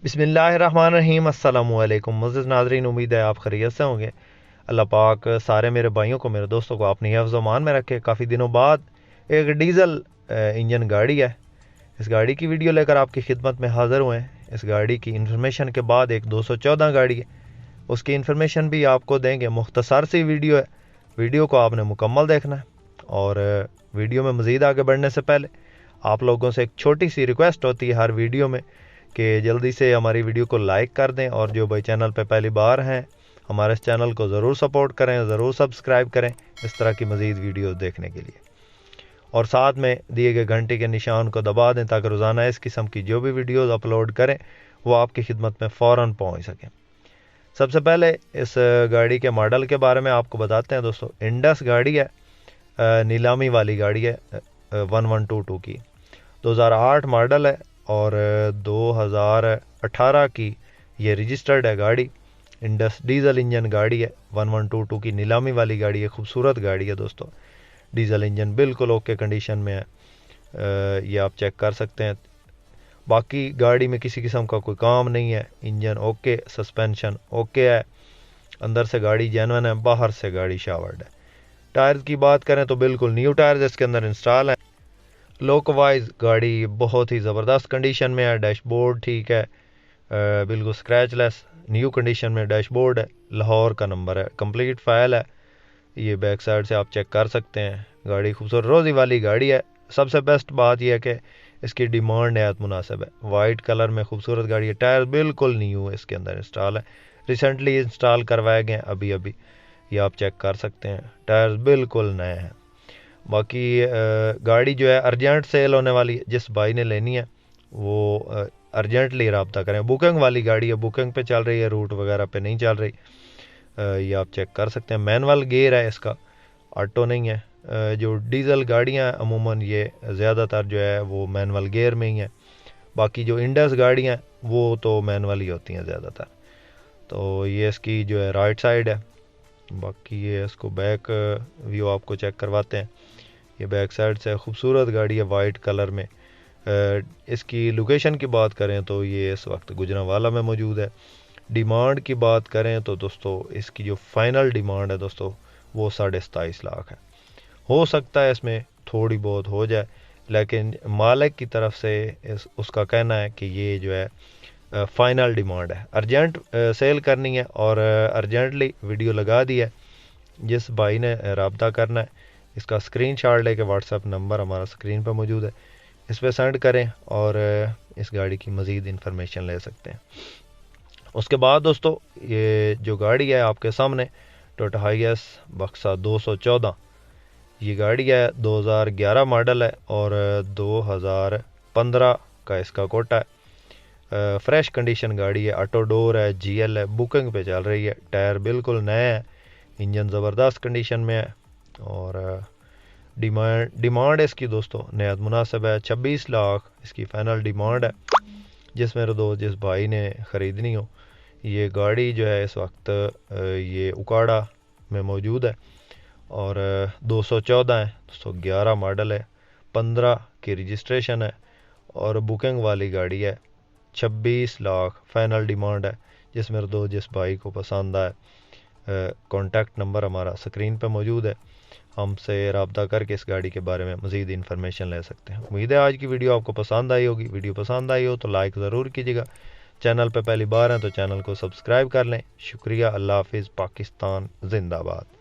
بسم اللہ الرحمن الرحیم۔ السلام علیکم معزز ناظرین، امید ہے آپ خیریت سے ہوں گے۔ اللہ پاک سارے میرے بھائیوں کو، میرے دوستوں کو اپنی حفظ و امان میں رکھے۔ کافی دنوں بعد ایک ڈیزل انجن گاڑی ہے، اس گاڑی کی ویڈیو لے کر آپ کی خدمت میں حاضر ہوئے ہیں۔ اس گاڑی کی انفارمیشن کے بعد ایک 214 گاڑی ہے، اس کی انفارمیشن بھی آپ کو دیں گے۔ مختصر سی ویڈیو ہے، ویڈیو کو آپ نے مکمل دیکھنا ہے۔ اور ویڈیو میں مزید آگے بڑھنے سے پہلے آپ لوگوں سے ایک چھوٹی سی ریکویسٹ ہوتی ہے ہر ویڈیو میں کہ جلدی سے ہماری ویڈیو کو لائک کر دیں، اور جو بھائی چینل پہ پہلی بار ہیں ہمارے اس چینل کو ضرور سپورٹ کریں، ضرور سبسکرائب کریں اس طرح کی مزید ویڈیوز دیکھنے کے لیے، اور ساتھ میں دیے گئے گھنٹے کے نشان کو دبا دیں تاکہ روزانہ اس قسم کی جو بھی ویڈیوز اپلوڈ کریں وہ آپ کی خدمت میں فوراً پہنچ سکیں۔ سب سے پہلے اس گاڑی کے ماڈل کے بارے میں آپ کو بتاتے ہیں دوستو۔ انڈس گاڑی ہے، نیلامی والی گاڑی ہے، 1122 کی، 2008 ماڈل ہے، اور 2018 کی یہ رجسٹرڈ ہے گاڑی۔ انڈس ڈیزل انجن گاڑی ہے، 1122 کی نیلامی والی گاڑی ہے، خوبصورت گاڑی ہے دوستو۔ ڈیزل انجن بالکل اوکے کنڈیشن میں ہے، یہ آپ چیک کر سکتے ہیں۔ باقی گاڑی میں کسی قسم کا کوئی کام نہیں ہے، انجن اوکے، سسپینشن اوکے ہے، اندر سے گاڑی جینون ہے، باہر سے گاڑی شاورڈ ہے۔ ٹائرز کی بات کریں تو بالکل نیو ٹائرز اس کے اندر انسٹال ہیں۔ لوک وائز گاڑی بہت ہی زبردست کنڈیشن میں ہے، ڈیش بورڈ ٹھیک ہے، بالکل اسکریچ لیس نیو کنڈیشن میں ڈیش بورڈ ہے، لاہور کا نمبر ہے، کمپلیٹ فائل ہے، یہ بیک سائڈ سے آپ چیک کر سکتے ہیں۔ گاڑی خوبصورت روزی والی گاڑی ہے۔ سب سے بیسٹ بات یہ ہے کہ اس کی ڈیمانڈ نہایت مناسب ہے، وائٹ کلر میں خوبصورت گاڑی ہے، ٹائر بالکل نیو اس کے اندر انسٹال ہے، ریسنٹلی انسٹال کروائے گئے ہیں ابھی، یہ آپ چیک کر سکتے ہیں، ٹائر بالکل نئے ہیں۔ باقی گاڑی جو ہے ارجنٹ سیل ہونے والی ہے، جس بھائی نے لینی ہے وہ ارجنٹلی رابطہ کریں۔ بکنگ والی گاڑی ہے، بکنگ پہ چل رہی ہے، روٹ وغیرہ پہ نہیں چل رہی، یہ آپ چیک کر سکتے ہیں۔ مینول گیئر ہے اس کا، آٹو نہیں ہے۔ جو ڈیزل گاڑیاں عموماً یہ زیادہ تر جو ہے وہ مینول گیئر میں ہی ہیں، باقی جو انڈس گاڑیاں وہ تو مینول ہی ہوتی ہیں زیادہ تر۔ تو یہ اس کی جو ہے رائٹ سائڈ ہے۔ باقی یہ اس کو بیک ویو آپ کو چیک کرواتے ہیں، یہ بیک سائڈ سے خوبصورت گاڑی ہے وائٹ کلر میں۔ اس کی لوکیشن کی بات کریں تو یہ اس وقت گجرانوالہ میں موجود ہے۔ ڈیمانڈ کی بات کریں تو دوستو اس کی جو فائنل ڈیمانڈ ہے دوستو وہ 27.5 لاکھ ہے۔ ہو سکتا ہے اس میں تھوڑی بہت ہو جائے، لیکن مالک کی طرف سے اس کا کہنا ہے کہ یہ جو ہے فائنل ڈیمانڈ ہے، ارجنٹ سیل کرنی ہے، اور ارجنٹلی ویڈیو لگا دی ہے۔ جس بھائی نے رابطہ کرنا ہے اس کا اسکرین شاٹ لے کے واٹس ایپ نمبر ہمارا اسکرین پہ موجود ہے، اس پہ سینڈ کریں اور اس گاڑی کی مزید انفارمیشن لے سکتے ہیں۔ اس کے بعد دوستو یہ جو گاڑی ہے آپ کے سامنے ٹوٹا ہائیس بکسا 214، یہ گاڑی ہے 2011 ماڈل ہے، اور 2015 کا اس کا کوٹا ہے۔ فریش کنڈیشن گاڑی ہے، آٹو ڈور ہے، جی ایل ہے، بکنگ پہ چل رہی ہے، ٹائر بالکل نئے ہیں، انجن زبردست کنڈیشن میں ہے، اور ڈیمانڈ اس کی دوستو نہایت مناسب ہے، 26 لاکھ اس کی فائنل ڈیمانڈ ہے۔ جس میرے دوست جس بھائی نے خریدنی ہو، یہ گاڑی جو ہے اس وقت یہ اکاڑا میں موجود ہے، اور 214 ہے، 211 ماڈل ہے، 15 کی رجسٹریشن ہے، اور بکنگ والی گاڑی ہے، 26 لاکھ فائنل ڈیمانڈ ہے۔ جس میرے دوست جس بھائی کو پسند آئے، کانٹیکٹ نمبر ہمارا سکرین پہ موجود ہے، ہم سے رابطہ کر کے اس گاڑی کے بارے میں مزید انفارمیشن لے سکتے ہیں۔ امید ہے آج کی ویڈیو آپ کو پسند آئی ہوگی، ویڈیو پسند آئی ہو تو لائک ضرور کیجیے گا، چینل پہ پہلی بار ہیں تو چینل کو سبسکرائب کر لیں۔ شکریہ، اللہ حافظ، پاکستان زندہ باد۔